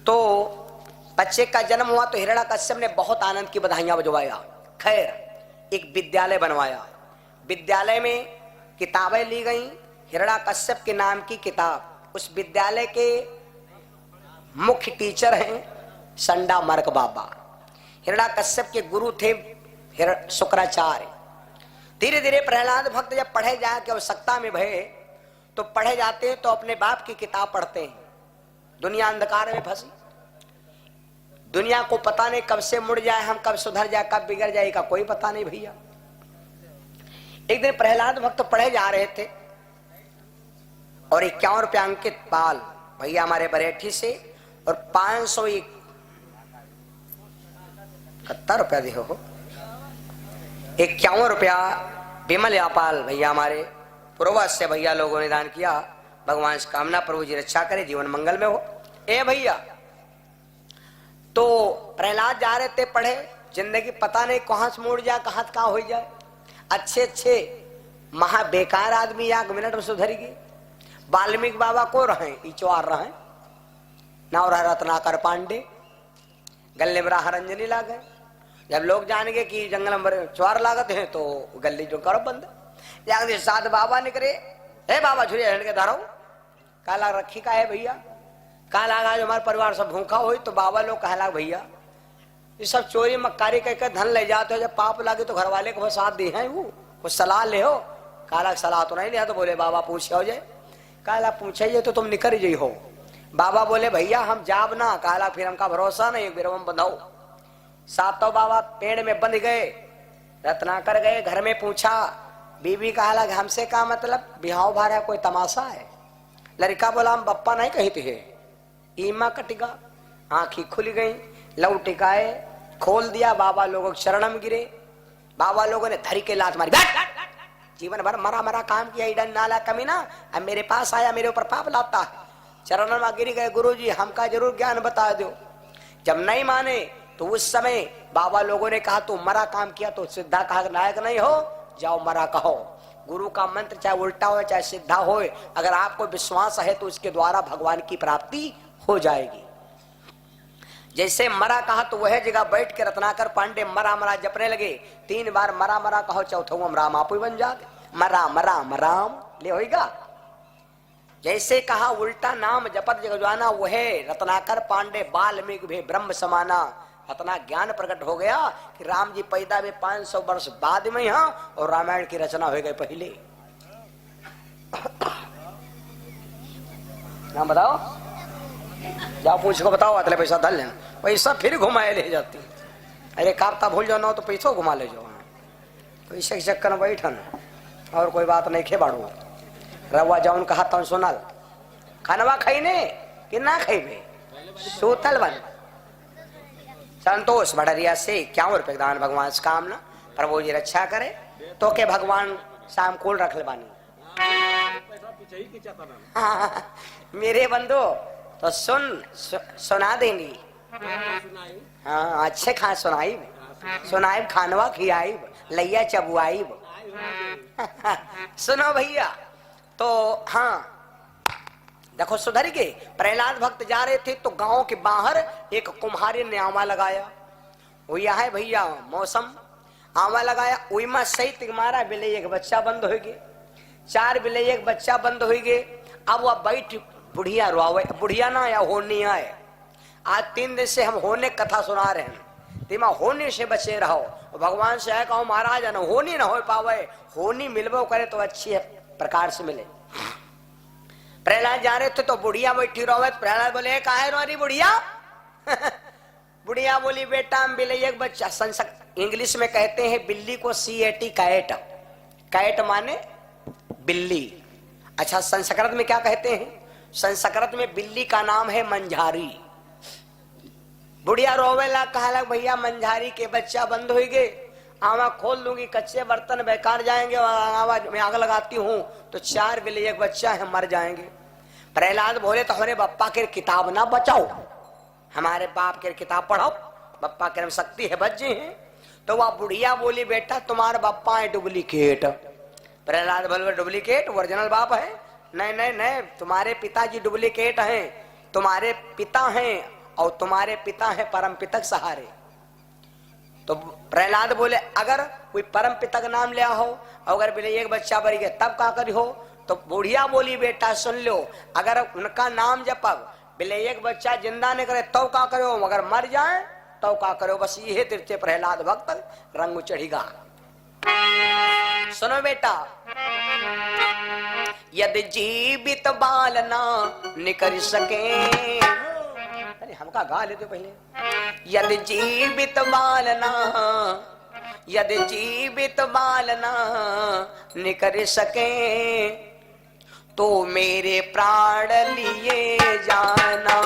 तो बच्चे का जन्म हुआ तो हिरण्याकश्यप ने बहुत आनंद की बधाइयां बजवाया। खैर एक विद्यालय बनवाया, विद्यालय में किताबें ली गई, हिरण्याकश्यप के नाम की किताब। उस विद्यालय के मुख्य टीचर हैं संडामर्क बाबा। हिरण्याकश्यप के गुरु थे शुक्राचार्य। धीरे धीरे प्रहलाद भक्त जब पढ़े जाए कि आवश्यकता में भये तो पढ़े जाते हैं तो अपने बाप की किताब पढ़ते हैं। दुनिया अंधकार में फंसी, दुनिया को पता नहीं कब से मुड़ जाए, हम कब सुधर जाए, कब बिगड़ जाएगा कोई पता नहीं भैया। एक दिन प्रहलाद भक्त पढ़े जा रहे थे और 51 रुपया अंकित पाल भैया हमारे बरेठी से और 571 रुपया दिए हो, 51 रुपया विमल यापाल भैया हमारे पूर्वज से भैया लोगों ने दान किया। भगवान से कामना प्रभु जी रक्षा करे, जीवन मंगल में हो। ए भैया तो प्रहलाद जा रहे थे पढ़े, जिंदगी पता नहीं कहां से मुड़ जाए, कहां हो जाए। अच्छे अच्छे महा बेकार आदमी 1 मिनट में सुधरेगी। वाल्मीकि बाबा को रहे इचवार रहे, नाव रत्नाकर पांडे, गले में रंजनी लागे। जब लोग जान गए कि जंगल में चुआर लागत है तो गली जो करो बंद। साध बाबा निकले, हे बाबा झुरे हंड के धारो काला रखी का है भैया, काला आज हमारे परिवार सब भूखा हो तो बाबा लोग कहला भैया ये सब चोरी मक्कारी कहकर धन ले जाते हो, जब पाप लागे तो घर वाले को साथ दी है, वो कुछ सलाह ले हो। काला सलाह तो नहीं लिया तो बोले बाबा पूछे हो जाए। काला पूछे तो तुम निकल जाइ हो। बाबा बोले भैया हम जाब ना। काला फिर हमका भरोसा नहीं, फिर हम बंधाओ। सातों बाबा पेड़ में बंध गए, रत्नाकर गए घर में पूछा, बीबी कहा लग हमसे का मतलब बिहाव भारा कोई तमाशा है। लड़का बोला हम बप्पा नहीं कहते है। ईमा कटिगा, आंखी खुल गई, लव टिकाए, खोल दिया। बाबा लोगों के शरण में गिरे, बाबा लोगों ने धरी के लात मारी, जीवन भर मरा मरा काम किया, इडन नाला कमीना, अब मेरे पास आया मेरे ऊपर पाप लाता है। चरण में गिर गए, गुरु जी हमका जरूर ज्ञान बता दो। जब नहीं माने तो उस समय बाबा लोगों ने कहा तू मरा काम किया तो सिद्धा कहा नायक नहीं हो, जाओ मरा कहो। गुरु का मंत्र चाहे उल्टा हो चाहे सीधा हो, अगर आपको विश्वास है तो उसके द्वारा भगवान की प्राप्ति हो जाएगी। जैसे मरा कहा तो वह जगह बैठ के रत्नाकर पांडे मरा मरा जपने लगे। 3 बार मरा मरा कहो, चौथा राम आप ही बन जाते। मरा मरा मराम ले होगा। जैसे कहा उल्टा नाम जपत जगजाना, वह रत्नाकर पांडे वाल्मीकि भी ब्रह्म समाना। इतना ज्ञान प्रकट हो गया कि राम जी पैदा में 500 वर्ष बाद में यहाँ और रामायण की रचना हो गई पहले। नाम बताओ, जाओ पूछ को बताओ, अतले पैसा धल लेना, पैसा फिर घुमाए ले जाती। अरे कापता भूल जाओ ना तो पैसों घुमा ले जाओ। पैसे के चक्कर में बैठन और कोई बात नहीं खे बाड़ू। रवा जाऊन कहा तन सुनल खानवा खाईने कि ना खाइबे सूतल बन। संतोष भड़रिया से 51 रुपये दान भगवान से कामना प्रभु जी रक्षा करे तो के भगवान शाम कोल रख ले बानी। मेरे बंधु तो सुना देंगी। हाँ अच्छे खा सुनाई खानवा खियाई लैया चबुआई। सुनो भैया तो हाँ देखो सुधर के प्रहलाद भक्त जा रहे थे तो गांव के बाहर एक कुम्हारी ने आमा लगाया। वो यह है भैया मौसम, आमा लगाया उमा सहित मारा बिले एक बच्चा बंद हो गए, 4 बिले एक बच्चा बंद हो गए। अब वह बैठ बुढ़िया रोवे, बुढ़िया ना या होनी आए। आज 3 दिन से हम होने कथा सुना रहे हैं, तिमा होने से बचे रहो। भगवान से कहो महाराज न होनी ना हो पावे, होनी मिलबो करे तो अच्छी प्रकार से मिले। प्रहलाद जा रहे थे तो बुढ़िया बैठी रोवे। प्रहलाद बोले काहे रो रही बुढ़िया? बुढ़िया बोली बेटा हम बिल्ली एक बच्चा, इंग्लिश में कहते हैं बिल्ली को CAT कैट, कैट माने बिल्ली। अच्छा संस्कृत में क्या कहते हैं? संस्कृत में बिल्ली का नाम है मंझारी। बुढ़िया रोवेला कहा लग भैया मंझारी के बच्चा बंद हो गए, आवा खोल दूंगी कच्चे बर्तन बेकार जाएंगे और आवाज में आग लगाती हूँ तो 4 बिल्ली एक बच्चा है मर जाएंगे। प्रहलाद बोले तो हमारे बप्पा के किताब ना बचाओ, हमारे बाप के किताब पढ़ाओ, बप्पा के शक्ति है बच्चे हैं। तो वह बुढ़िया बोली बेटा तुम्हारे बप्पा है डुप्लीकेट। प्रहलाद बोले डुप्लीकेट ओरिजिनल बाप है? नहीं नहीं नहीं तुम्हारे पिताजी डुप्लीकेट हैं, तुम्हारे पिता हैं और तुम्हारे पिता हैं परम पितक सहारे। तो प्रहलाद बोले अगर कोई परम पिता का नाम लिया हो, अगर बोले एक बच्चा बरी गया तब का करी हो। तो बुढ़िया बोली बेटा सुन लो, अगर उनका नाम जपब बोले एक बच्चा जिंदा नहीं करे तो का करो, अगर मर जाए तो का करो। बस ये तृतीय प्रहलाद भक्त रंग चढ़ीगा। सुनो बेटा, यदि जीवित बालना निकर सके, अरे हमका गा लेते पहले। यदि जीवित बालना, यदि जीवित बालना निकर सके, तो मेरे प्राण लिए जाना।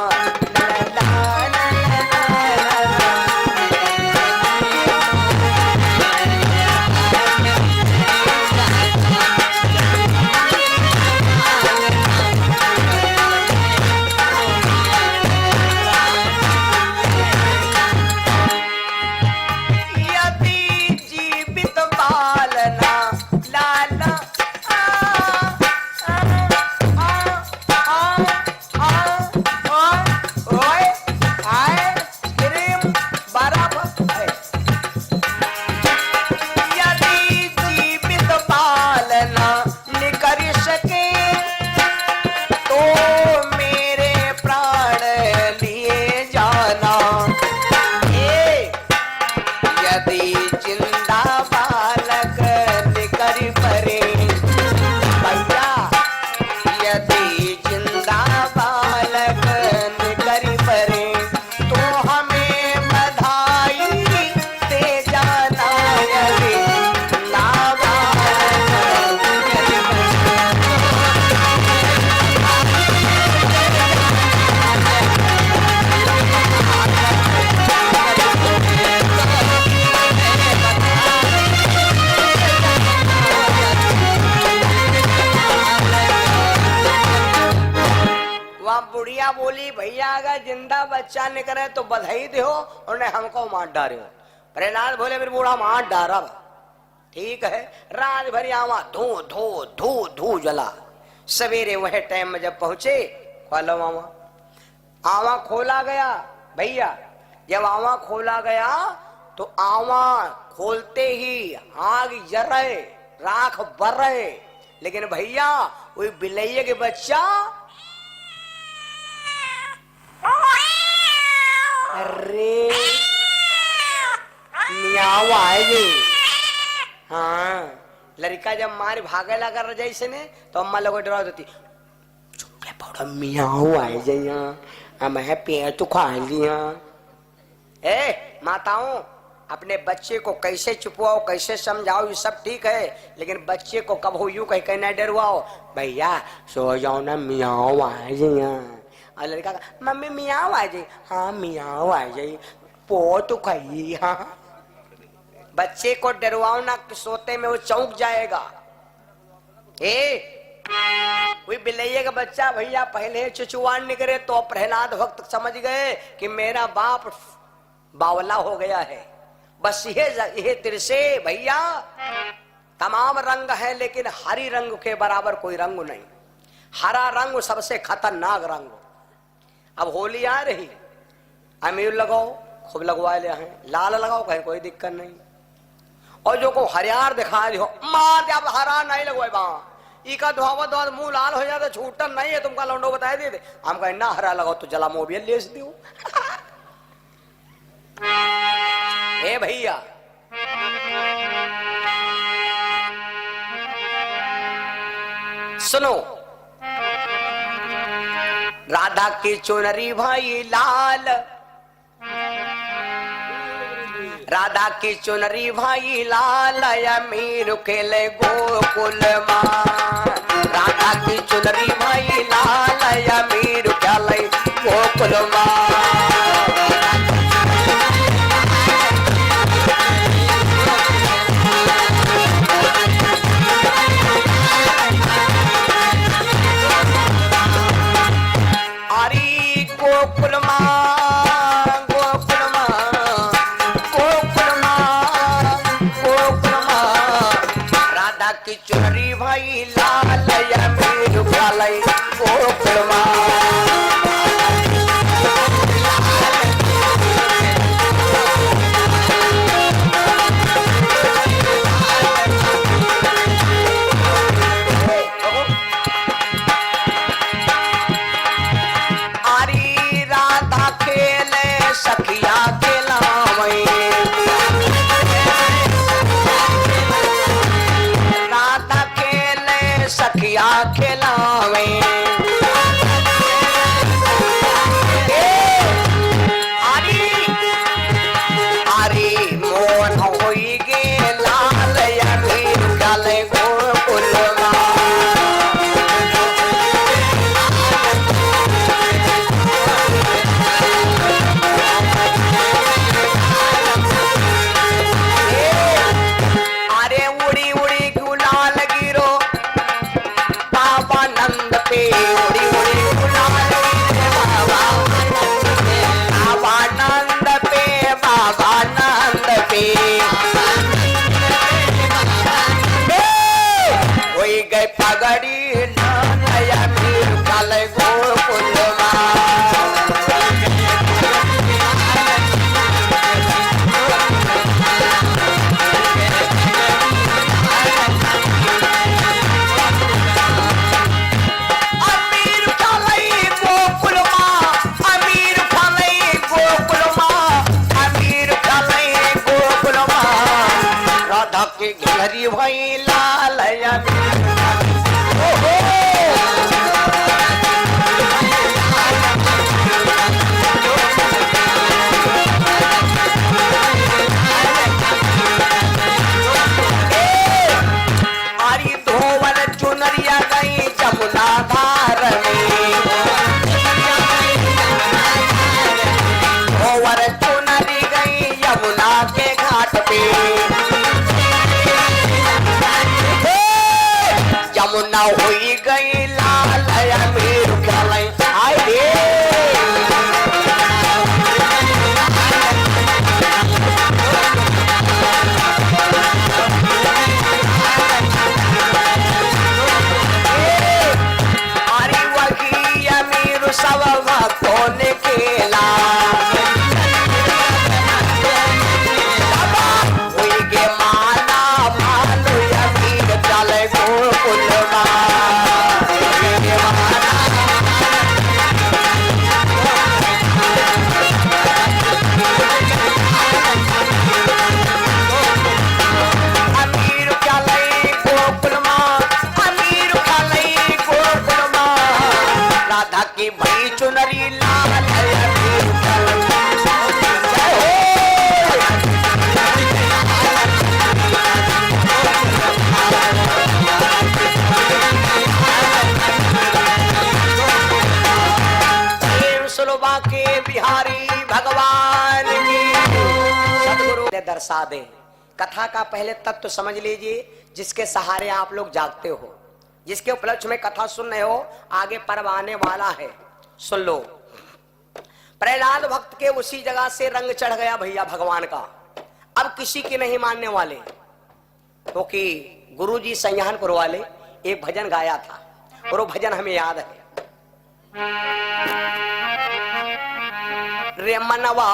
बोली भैया अगर जिंदा बच्चा निकले तो बधाई दो और नहीं हमको मार डारे। प्रहलाद बोले फिर बूढ़ा मार डारा। ठीक है, रात भर आवा धू धू धू धू जला। सवेरे वह टाइम में जब पहुंचे खोलो आवा, आवा खोला गया। भैया जब आवा खोला गया तो आवा खोलते ही आग जर रहे, राख बर रहे, लेकिन भैया वही बिलैया के बच्चा अरे मियाओ आएगी। हाँ, लड़का जब मार भागे लगा रजाई से ने तो अम्मा लोग डरा देती, चुप ले पौड़ा मियाओ आए जाइया, मैं पेड़ तो खा लिया। ए माताओं, अपने बच्चे को कैसे चुपवाओ कैसे समझाओ ये सब ठीक है, लेकिन बच्चे को कब हो यूं कहीं कहीं ना डरवाओ। भैया सो जाओ ना मियाओ आए जाइया। और लड़का मम्मी मियाओ आ जाई। हाँ मियाओ आ जाई, पो तो कही। हाँ, बच्चे को डरवाओ ना, सोते में वो चौंक जाएगा। कोई बिलैया का बच्चा भैया पहले चुचुआन निकले तो प्रहलाद भक्त समझ गए कि मेरा बाप बावला हो गया है। बस ये तिरसे भैया तमाम रंग है, लेकिन हरी रंग के बराबर कोई रंग नहीं। हरा रंग सबसे खतरनाक रंग। अब होली आ रही, अमीर लगाओ खूब लगवा ले हैं, लाल लगाओ कहीं कोई दिक्कत नहीं। और जो को हरियार दिखा दो मार जब हरा नहीं लगवाए इका धोवा धोवा मुंह लाल हो जाता छूटन नहीं है। तुमका लौंडो बताए दे हम कहें ना हरा लगाओ तो जला मोबियल ले दो। ए भैया सुनो, राधा की चुनरी भाई लाल, राधा की चुनरी भाई लाल, अमीर खेले गोकुल मां। राधा की चुनरी भाई लाल, अमीर खेले गोकुल मां। गोकुल मां गोकुल मां गोकुल मां गोकुल मां, राधा की चुनरी भाई लाल, अमीर खेले गोकुल मां। चुनरी भई लाल आरी धोवन चुनरिया गई जमुना धार में धोवन चुनरी गई यमुना के घाट पे यमुना हुई गई लाल अमीर गलाई आए रे अरे वही अमीर सब भक्तों ने खेला हुई गे माना मानो अमीर चले गोकुल की भई चुनरी लाल सुलभा के बिहारी भगवान की सदगुरु दर्शा दे। कथा का पहले तत्व समझ लीजिए, जिसके सहारे आप लोग जागते हो, जिसके उपलक्ष्य में कथा सुन रहे हो, आगे पर्व आने वाला है, सुन लो। प्रहलाद भक्त के उसी जगह से रंग चढ़ गया भैया भगवान का। अब किसी की नहीं मानने वाले, क्योंकि गुरुजी संज्ञानपुर वाले एक भजन गाया था और वो भजन हमें याद है। रे मनवा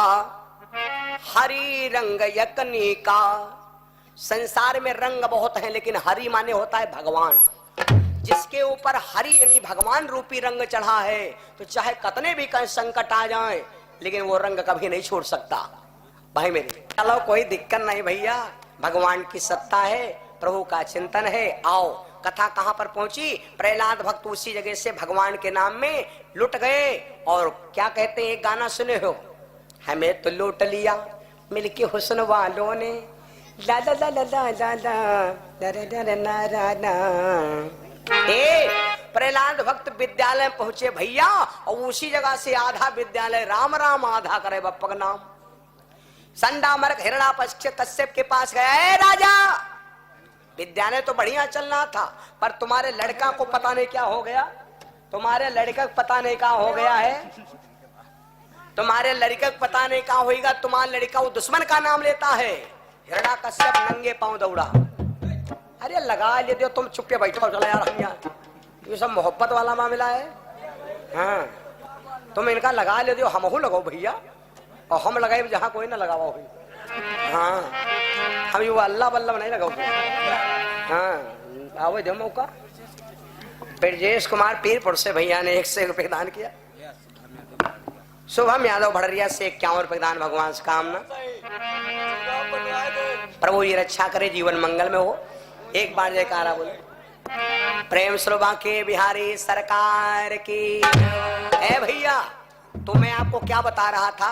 हरि रंग यकनी का, संसार में रंग बहुत है लेकिन हरि माने होता है भगवान। जिसके ऊपर हरि यानी भगवान रूपी रंग चढ़ा है, तो चाहे कितने भी कहीं संकट आ जाए, लेकिन वो रंग कभी नहीं छोड़ सकता। भाई मेरे चलो कोई दिक्कत नहीं भैया, भगवान की सत्ता है, प्रभु का चिंतन है। आओ कथा कहां पर पहुंची। प्रहलाद भक्त उसी जगह से भगवान के नाम में लुट गए। और क्या कहते हैं, एक गाना सुने हो, हमें तो लूट लिया मिलके हुस्न वालों ने, ला ला ला ला ला ला ला। प्रहलाद भक्त विद्यालय पहुंचे भैया, और उसी जगह से आधा विद्यालय राम राम आधा करे बप्पा का नाम। संडामर्क हिरणापक्ष कश्यप के पास गया, राजा विद्यालय तो बढ़िया चल रहा था, पर तुम्हारे लड़का को पता नहीं क्या हो गया, तुम्हारे लड़का को पता नहीं क्या हो गया है, तुम्हारे लड़का को पता नहीं क्या होगा, तुम्हारा लड़का वो दुश्मन का नाम लेता है। हिरणाकश्यप नंगे पांव दौड़ा। अरे लगा ले दो, तुम चुप के बैठो, चला यार, हम यहाँ ये सब मोहब्बत वाला मामला है। हाँ तुम इनका लगा ले दो, हमहू लगाओ भैया, और हम लगाए जहाँ कोई ना लगावा हो। हाँ हम ये अल्लाह बल्लभ नहीं लगाओ। हाँ आओ दो मौका। ब्रजेश कुमार पीरपुर से भैया ने 101 रुपये दान किया। शुभम यादव भड़रिया से 51 रुपये दान। भगवान से कामना प्रभु ये रक्षा करे, जीवन मंगल में हो। एक बार जयकारा बोले। प्रेम श्रोभा के बिहारी सरकार की। ए भैया तो मैं आपको क्या बता रहा था,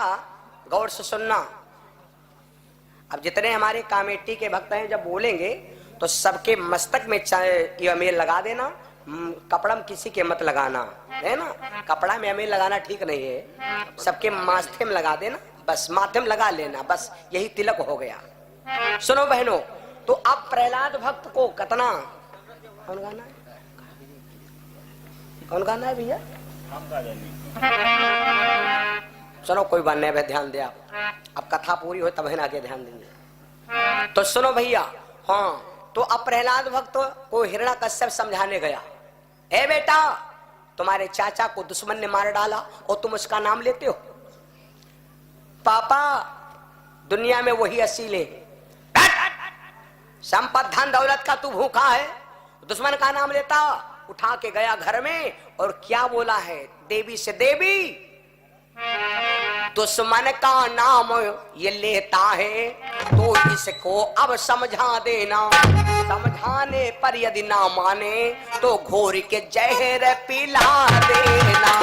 गौर से सुनना। अब जितने हमारे कमेटी के भक्त हैं, जब बोलेंगे तो सबके मस्तक में ये अमीर लगा देना, कपड़ा में किसी के मत लगाना, है ना। कपड़ा में अमीर लगाना ठीक नहीं है, सबके माथे में लगा देना, बस माथे में लगा लेना, बस यही तिलक हो गया। सुनो बहनों, तो अब प्रहलाद भक्त को कितना, कौन गाना है, कौन गाना है भैया, सुनो कोई बात नहीं, ध्यान दे आप, अब कथा पूरी हो तब है ना आगे ध्यान देंगे। तो सुनो भैया, हाँ तो अब प्रहलाद भक्त को हिरणाकश्यप समझाने गया, ए बेटा तुम्हारे चाचा को दुश्मन ने मार डाला और तुम उसका नाम लेते हो। पापा दुनिया में वही असील है, संपत्ति धन दौलत का तू भूखा है, दुश्मन का नाम लेता। उठा के गया घर में और क्या बोला है, देवी से देवी दुश्मन का नाम ये लेता है तो इसको अब समझा देना, समझाने पर यदि ना माने तो घोर के जहर पिला देना।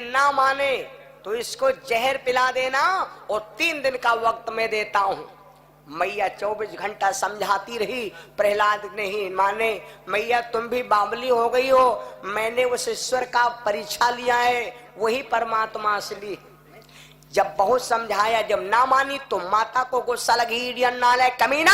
ना माने तो इसको जहर पिला देना और 3 दिन का वक्त मैं देता हूं। मैया 24 घंटा समझाती रही, प्रहलाद नहीं माने। मैया तुम भी बावली हो गई हो, मैंने उस ईश्वर का परीक्षा लिया है, वही परमात्मा असली। जब बहुत समझाया, जब ना मानी तो माता को गुस्सा लगी, इडियन नाले कमीना,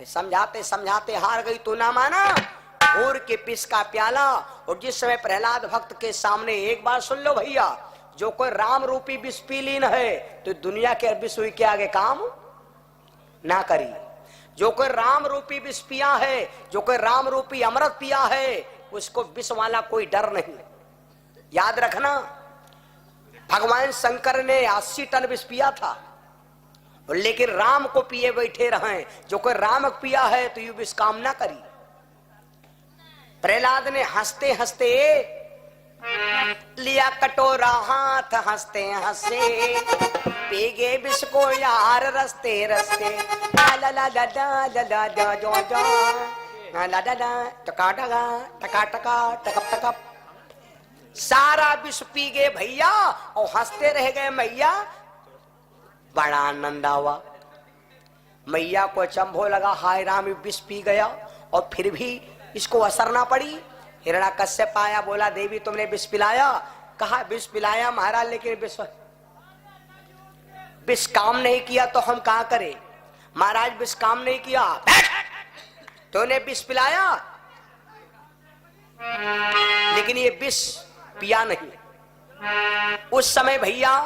समझाते समझाते हार गई, तू ना माना। घोर के विष का प्याला। और जिस समय प्रहलाद भक्त के सामने, एक बार सुन लो भैया, जो कोई राम रूपी विष पी लीन है तो दुनिया के विष के आगे काम ना करी। जो कोई राम रूपी विष पिया है, जो कोई राम रूपी अमृत पिया है, उसको विष वाला कोई डर नहीं। याद रखना, भगवान शंकर ने 80 टन विष पिया था, लेकिन राम को पिए बैठे रहे। जो कोई राम पिया है तो ये विष काम ना करी। प्रहलाद ने हंसते हंसते लिया कटोरा हाथ, हंसते हंसे पी गए विष को यार रस्ते रस्ते। ला ला ला ला ला ला ला ला जो जो ला ला ला टका टका टका टका टकप टकप, सारा विष पी गए भैया और हंसते रह गए मैया। बड़ा आनंद आवा। मैया को चंभो लगा, हाय राम विष पी गया और फिर भी इसको असर ना पड़ी। हिरण्याकश्यप आया, बोला देवी तुमने विष पिलाया। कहा विष पिलाया महाराज, लेकिन विष काम नहीं किया तो हम क्या करें। महाराज विष काम नहीं किया, तूने विष पिलाया लेकिन ये विष पिया नहीं। उस समय भैया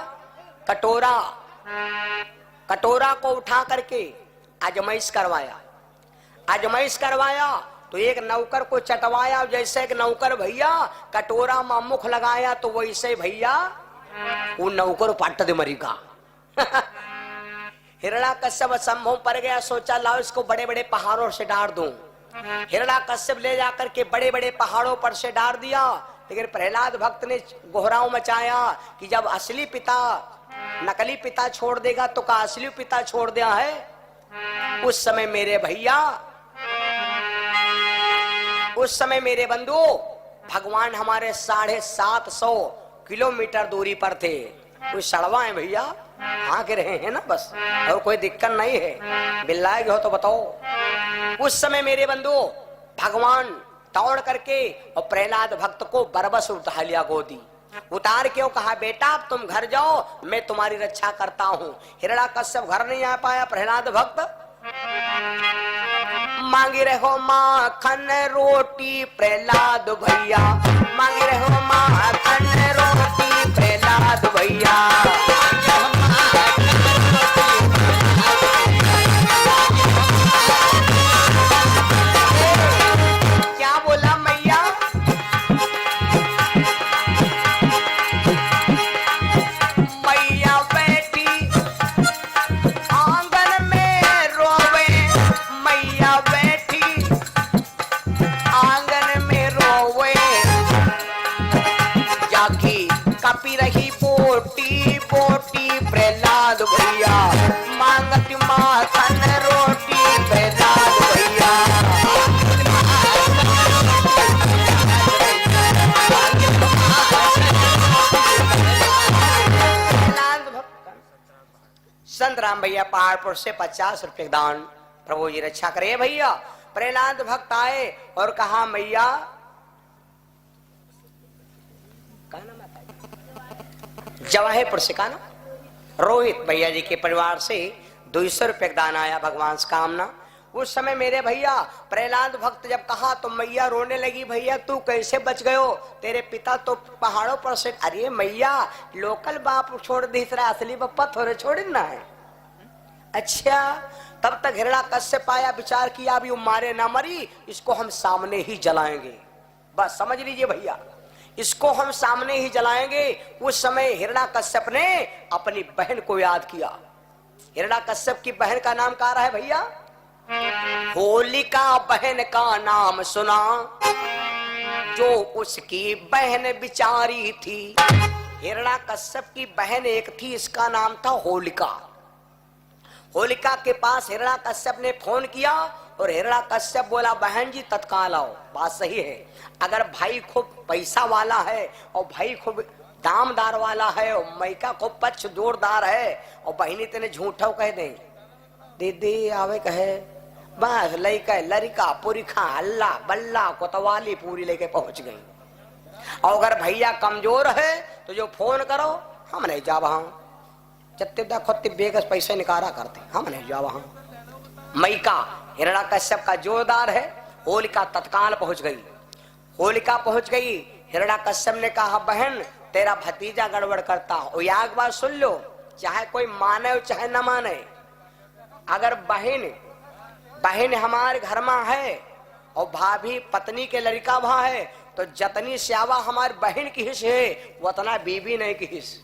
कटोरा को उठा करके आजमाइश करवाया तो एक नौकर को चटवाया। जैसे एक नौकर भैया कटोरा में मुख लगाया तो वैसे भैया वो नौकर पट दे मरीगा। हिरण्याकश्यप संभव पड़ गया, सोचा लाओ इसको बड़े बड़े पहाड़ों से डाल दूं। हिरण्याकश्यप ले जाकर के बड़े बड़े पहाड़ों पर से डाल दिया। लेकिन प्रहलाद भक्त ने गोहराव मचाया कि जब असली पिता नकली पिता छोड़ देगा तो का असली पिता छोड़ दिया है। उस समय मेरे बंधु भगवान हमारे 750 किलोमीटर दूरी पर थे। कोई सड़वा है भैया, हाँ के रहे हैं ना बस, और कोई दिक्कत नहीं है। बिल्लाए हो तो बताओ। उस समय मेरे बंधु भगवान दौड़ करके और प्रहलाद भक्त को बरबस उठा लिया गोदी। उतार के कहा बेटा अब तुम घर जाओ, मैं तुम्हारी रक्षा करता हूँ। हिरण्याकश्यप घर नहीं आ पाया। प्रहलाद भक्त मांगी रहो माखन रोटी प्रहलाद भैया, मांगी रहो माखन रोटी प्रहलाद भैया। क्या बोला मैया, मैया बैठी आंगन में रोवे, मैया बैठी आंगन में रोवे। जाकी कपी रही बोटी बोटी प्रहलाद भैया, मांगती माखन रोटी प्रहलाद भैया। संत राम भैया पहाड़पुर से 50 रुपए दान, प्रभु जी रक्षा करे भैया। प्रहलाद भक्त आए और कहा मैया, जवाहरपुर से कहा ना, रोहित भैया जी के परिवार से 200 रुपए दान आया भगवान से कामना। उस समय मेरे भैया प्रहलाद भक्त जब कहा तो मैया रोने लगी, भैया तू कैसे बच गयो, तेरे पिता तो पहाड़ों पर से। अरे मैया लोकल बाप छोड़ दी, तेरा असली बप्पा थोड़े छोड़े ना है। अच्छा, तब तक हिरण्याकश्यप आया, विचार किया अभी वो मारे ना मरी, इसको हम सामने ही जलाएंगे। बस समझ लीजिए भैया, इसको हम सामने ही जलाएंगे। उस समय हिरण्याकश्यप ने अपनी बहन को याद किया। हिरण्याकश्यप की बहन का नाम क्या रहा है भैया? होलिका बहन का नाम सुना, जो उसकी बहन बिचारी थी। हिरण्याकश्यप की बहन एक थी, इसका नाम था होलिका। होलिका के पास हिरण्याकश्यप ने फोन किया और हिरण्याकश्यप बोला, बहन जी तत्काल आओ। बात सही है, अगर भाई खूब पैसा वाला है और भाई खूब दामदार वाला है और मैका खूब पक्ष जोरदार है और बहनी तेने झूठा कह दे, दीदी आवे कहे, बस लड़का लड़का पूरी खा हल्ला बल्ला कोतवाली पूरी लेके पहुंच गई। और अगर भैया कमजोर है तो जो फोन करो, हम नहीं जा वहां, जत्ते खुद बेगस पैसे निकाला करते, हम नहीं जा वहां। मैका हिरण्याकश्यप का जोरदार है। होलिका तत्काल पहुंच गई। होलिका पहुंच गई। हिरण्याकश्यप ने कहा, बहन तेरा भतीजा गड़बड़ करता। और यह बात सुन लो, चाहे कोई माने चाहे न माने, अगर बहन हमारे घर में है और भाभी पत्नी के लड़का वहां है, तो जतनी सेवा हमारी बहन की हिस्स है उतना बीबी नहीं की हिस्स।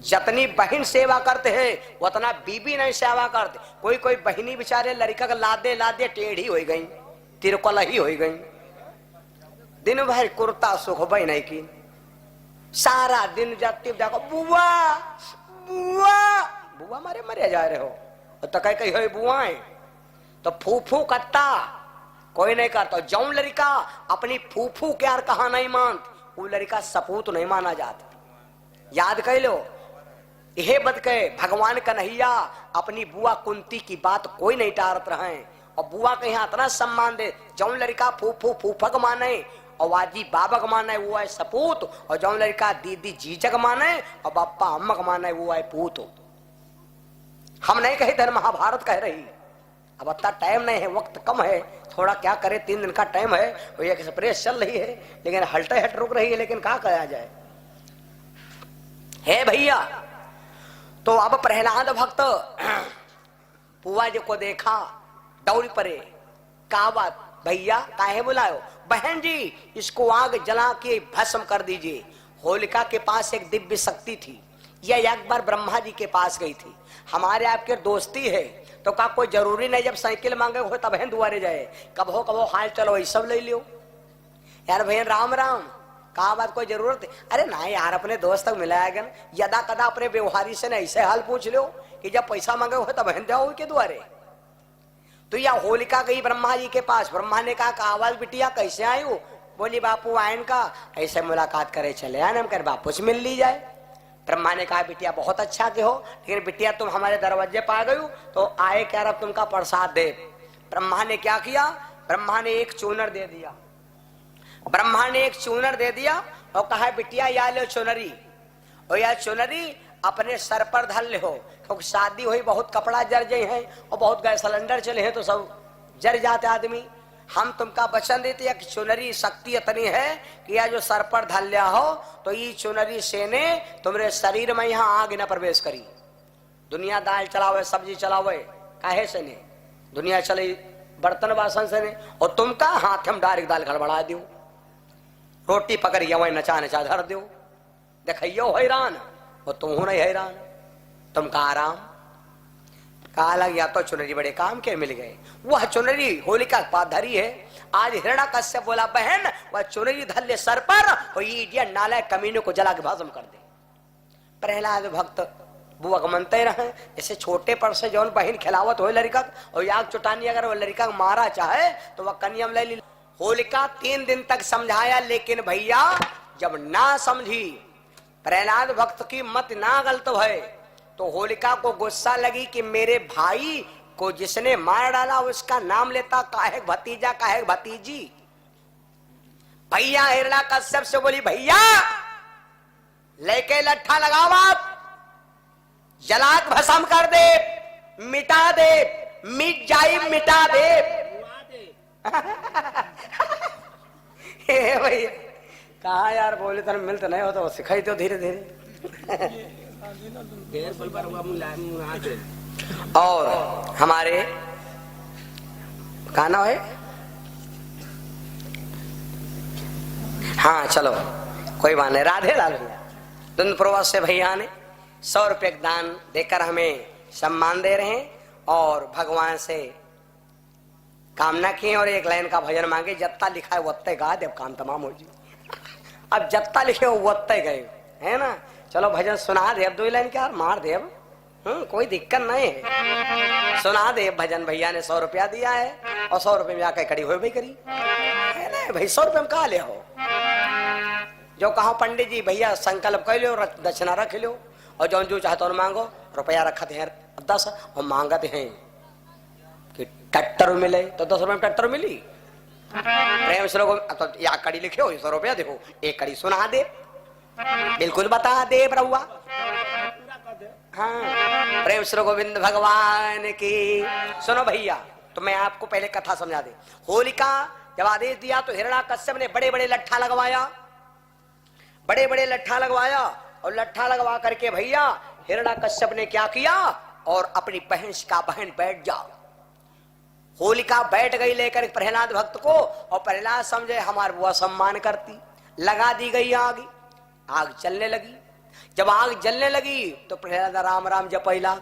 जतनी बहन सेवा करते हैं उतना बीबी नहीं सेवा करते। कोई कोई बहनी बेचारे लड़का का लादे लादे टेढ़ी हो गई, तिरकल ही हो गई, दिन भर कुर्ता सुख भाई नहीं की, सारा दिन जाती देखो बुआ बुआ बुआ मारे मरे जा रहे हो, तो कहीं कहीं हो बुआएं तो फूफू करता कोई नहीं करता। जौन लड़का अपनी फूफू के यार कहा नहीं मानती, वो लड़का सपूत नहीं माना जाता। याद कर लो, यह बद के भगवान कन्हैया अपनी बुआ कुंती की बात कोई नहीं टारत रहे और बुआ के यहाँ इतना सम्मान दे। जौन लड़का फूफू फूफक माने और वाजी बाबक माने वो है सपूत, और जौन लड़का दीदी जीजक माने और बापा अम्मक माने वो है पूत। हम नहीं कहे धर्म महाभारत कह रही। अब इतना टाइम नहीं है, वक्त कम है, थोड़ा क्या करे, 3 दिन का टाइम है और एक एक्सप्रेस चल रही है, लेकिन हल्टे हट रुक रही है, लेकिन क्या कहा जाए है भैया। तो अब प्रहलाद भक्त बुआ जी को देखा, दौड़ी पड़े, का बात भैया काहे बुलायो? बहन जी इसको आग जला के भस्म कर दीजिए। होलिका के पास एक दिव्य शक्ति थी, यह एक बार ब्रह्मा जी के पास गई थी। हमारे आपके दोस्ती है तो का कोई जरूरी नहीं जब साइकिल मांगे हो तब बहन दुआरे जाए, कबो हाल चलो ये सब ले लियो यार। बहन राम राम, कहा बात कोई जरूरत है? अरे ना यार, अपने दोस्त तक मिलाया यदा कदा अपने व्यवहारी से न ऐसे हाल पूछ लो कि जब पैसा मांगे हो तब बहन जाओ के द्वारे। तो यह होलिका गई ब्रह्मा जी के पास। ब्रह्मा ने कहा, आवाज बिटिया कैसे आई हो? बोली बापू आयन का ऐसे मुलाकात करे चले आए, हम कर बापू से मिल ली जाए। ब्रह्मा ने कहा, बिटिया बहुत अच्छा के हो, लेकिन बिटिया तुम हमारे दरवाजे पर आ गई तो आए क्या रब तुमका प्रसाद दे। ब्रह्मा ने क्या किया? ब्रह्मा ने एक चूनर दे दिया। ब्रह्मा ने एक चूनर दे दिया और कहा, बिटिया या लो चुनरी, और यह चुनरी अपने सर पर धर ले हो, क्योंकि शादी हुई बहुत कपड़ा जर गए हैं और बहुत गैस सिलेंडर चले हैं तो सब जर जाते आदमी। हम तुमका वचन देते हैं कि चुनरी शक्ति इतनी है कि यह जो सर पर धर लिया हो तो ये चुनरी से ने तुम्हारे शरीर में यहाँ आग न प्रवेश करी। दुनिया दाल चलावे सब्जी चलावे काहे से ने, दुनिया चले बर्तन बासन से ने, और तुमका हाथ हम डायरेक्ट दाल गड़बड़ा दो, रोटी पकड़िए वही नचा नचा धर दो, देखियो हैरान और तुम हो नहीं हैरान, तुमका आराम। कहा लग या तो चुनरी बड़े काम के मिल गए। वह चुनरी होलिका पास धरी है। आज हिरण्याकश्यप बोला, बहन वह चुनरी धर ले सर पर और ये इडियट नालायक कमीने को जला के भस्म कर दे। प्रहलाद भक्त बुआ मनते रहे, ऐसे छोटे पर से जौन बहन खिलावत हो लड़का और याग चुटानी, अगर वो लड़का मारा चाहे तो वह कन्यम ले ली। होलिका 3 दिन तक समझाया, लेकिन भैया जब ना समझी, प्रहलाद भक्त की मत ना गलत है, तो होलिका को गुस्सा लगी कि मेरे भाई को जिसने मार डाला उसका नाम लेता, काहे भतीजा काहे भतीजी। भैया हिरण्याकश्यप से बोली, भैया लेके लट्ठा लगावा, जलाक भस्म कर दे, मिटा दे, मिट जाई मिटा दे। भैया कहा यार बोले तो मिलते नहीं हो तो सिखाई तो धीरे धीरे। और हमारे का नाम है हाँ चलो कोई बात नहीं, राधे लाल भैया। धुंध प्रवास से भैया ने 100 रुपये दान देकर हमें सम्मान दे रहे हैं और भगवान से कामना की और एक लाइन का भजन मांगे। जत्ता लिखा है वत्ते गा देव, काम तमाम हो जी। अब जत्ता लिखे हो वत्ते गए है ना। चलो भजन सुना दे, अब 2 लाइन क्या मार दे, अब कोई दिक्कत नहीं है, सुना दे भजन। भैया ने 100 रुपया दिया है और 100 रुपये में आकर खड़ी हो भाई करी है ना भाई। 100 रुपये में कहा ले हो, जो कहा पंडित जी भैया संकल्प कर लो, दक्षिणा रख लो और जो जो चाहते हो मांगो। रुपया रखते हैं 10 और मांगते हैं कि ट्रैक्टर मिले तो 10 रुपये में ट्रैक्टर मिली। प्रेम से लोग तो या कड़ी लिखे हो 100 रुपया देखो, एक कड़ी सुना दे, बिल्कुल बता दे प्रभुआ। हाँ प्रेम श्री गोविंद भगवान की। सुनो भैया, तो मैं आपको पहले कथा समझा दे। होलिका जब आदेश दिया तो हिरण्याकश्यप ने बड़े बड़े लट्ठा लगवाया, बड़े बड़े लट्ठा लगवाया और लट्ठा लगवा करके भैया हिरण्याकश्यप ने क्या किया और अपनी बहन का बहन बैठ जा। होलिका बैठ गई लेकर प्रहलाद भक्त को और प्रहलाद समझे हमारे बुआ सम्मान करती। लगा दी गई आग, आग चलने लगी। जब आग जलने लगी तो प्रहलाद राम राम जपैला।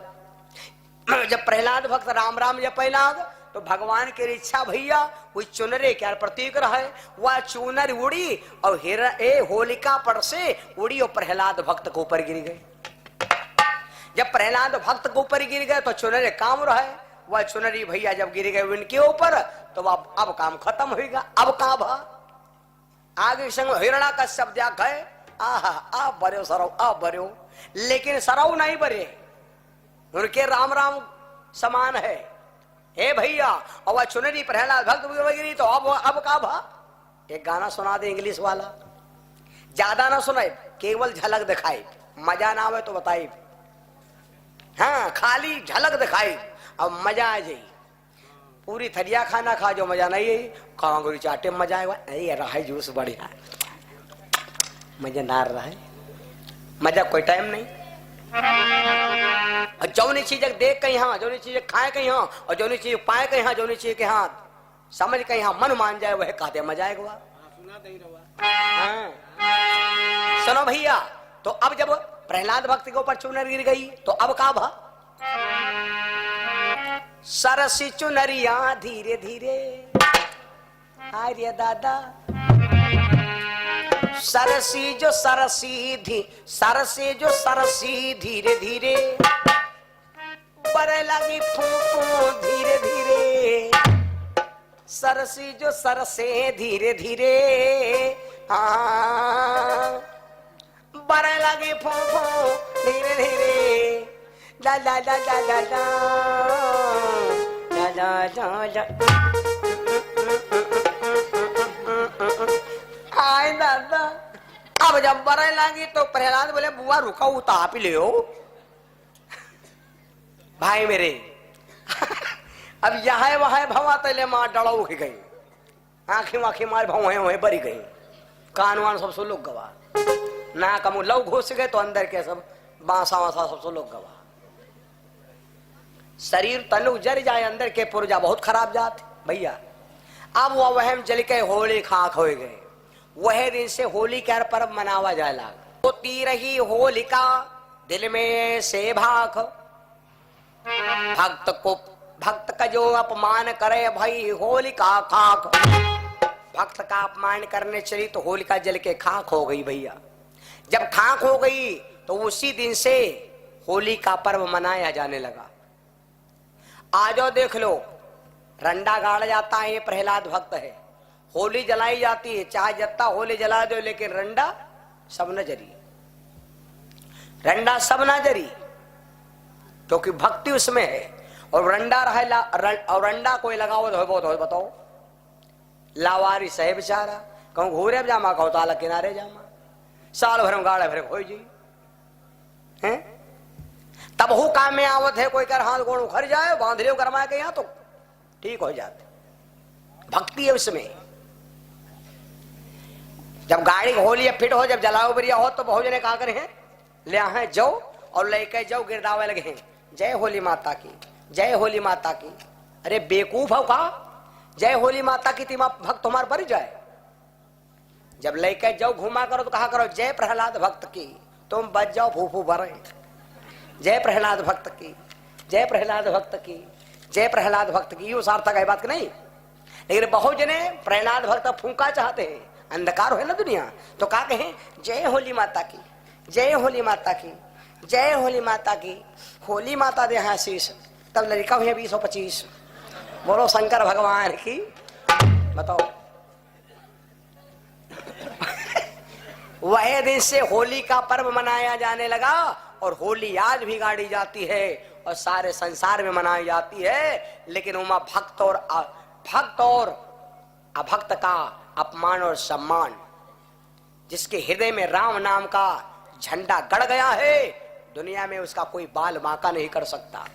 जब प्रहलाद भक्त राम राम जपैला तो भगवान की इच्छा भैया वो चुनरे क्या प्रतीक रहे, वह चुनर उड़ी और होलिका पर से उड़ी और प्रहलाद भक्त को ऊपर गिर गए। जब प्रहलाद भक्त को ऊपर गिर गए तो चुनरे काम रहे, वह चुनरी भैया जब गिर गए उनके ऊपर तो अब काम खत्म होगा। अब कहा भा आगे संग हिरण्याकश्यप जा गए, आहा आप बरे सरव आप बरे, लेकिन सरव नहीं बरे, उनके राम राम समान है। हे भैया और वह चुनरी प्रहलाद भक्त गिरी तो अब का भा। एक गाना सुना दे इंग्लिश वाला, ज्यादा ना सुनाए, केवल झलक दिखाई, मजा ना आवे तो बताई। हाँ खाली झलक दिखाई अब मजा आ जाए। पूरी थरिया खाना खा जो मजा नहीं है, कांगुरी चाटे मजा आएगा। अरे रहा जूस बढ़िया, मजा ना रहा है, मजा कोई टाइम नहीं। जौनी चीज देख कहीं हाँ, जौनी चीज खाए कहीं हाँ, और जौनी चीज पाए कहीं हाँ, जौनी चीज के हाथ समझ कहीं हाँ मन मान जाए वह कहते मजा आएगा। हाँ। सुनो भैया, तो अब जब प्रहलाद भक्त के ऊपर चुनर गिर गई तो अब का भा। सरसी चुनरिया धीरे धीरे, आर्य दादा सरसी जो सरसी सरसे जो सरसी धीरे धीरे बरे लगी फूफू धीरे धीरे, सरसी जो सरसे धीरे धीरे बरे लगी फूफू धीरे धीरे, ला ला ला ला ला ला ला ला ला। आए दादा अब जब बरे लगी तो प्रहलाद बोले बुआ रुका तो आप ही ले हो भाई मेरे। अब यहाँ वहां भवा तले मार डड़ा उठ गई, आंखें वाखें मार भवे वहीं बरी गई, कान वान सब सो लोग गवा, ना कमु लव घुस गए तो अंदर के सब बांसा वासा सब सो लोग गवा। शरीर तनु जर जाए, अंदर के पुर्जा बहुत खराब जाते भैया। अब वह वहम जल के होली खाक हो गए। वह दिन से होली का पर्व मनावा जाए लगा। होती रही होलिका दिल में से भाख, भक्त का जो अपमान करे भाई होलिका खाक। भक्त का अपमान करने चली तो होलिका जल के खाक हो गई भैया। जब खाक हो गई तो उसी दिन से होली का पर्व मनाया जाने लगा। आजो देख लो, रंडा गाड़ा जाता है, ये प्रहलाद भक्त है। होली जलाई जाती है, चाहे जत्ता होली जला दो, लेकिन रंडा सब न जरी, रंडा सब न जरी, क्योंकि भक्ति उसमें है। और रंडा रहे और रंडा कोई लगाओ तो बताओ लावारी सहे बेचारा, कहूँ घूरे जामा कहूँ ताला किनारे जामा, साल भर में गाड़ा भर हो जी है। तब हु काम में आवत है, कोई कर हाथ गोड़ उखड़ जाए बांध लियो गरमा के यहाँ तो ठीक हो जाते। भक्ति है उसमें। जब गाड़ी होली फिट हो, जब जलाओ बरिया हो तो बहु जने कहा करे हैं ले आए जाओ और लेके जाओ गिरदावे लगे हैं, जय होली माता की, जय होली माता की। अरे बेवकूफ हो का, जय होली माता की तिमा भक्त तुम्हार भर जाए। जब लेके जाओ घुमा करो तो कहा करो जय प्रहलाद भक्त की, तुम बच जाओ फूफू भरे। जय प्रहलाद भक्त की, जय प्रहलाद भक्त की, जय प्रहलाद भक्त की, ये सार्थक है बात की नहीं। लेकिन बहुत जने प्रहलाद भक्त फूंका चाहते हैं, अंधकार है ना दुनिया, तो कहा कहें जय होली माता की, जय होली माता की, जय होली माता की, होली माता दे आशीष। तब लड़का हुए 2025 बोलो शंकर भगवान की। बताओ वह दिन से होली का पर्व मनाया जाने लगा और होली आज भी गाड़ी जाती है और सारे संसार में मनाई जाती है। लेकिन उमा भक्त और अभक्त का अपमान और सम्मान, जिसके हृदय में राम नाम का झंडा गड़ गया है, दुनिया में उसका कोई बाल बांका नहीं कर सकता।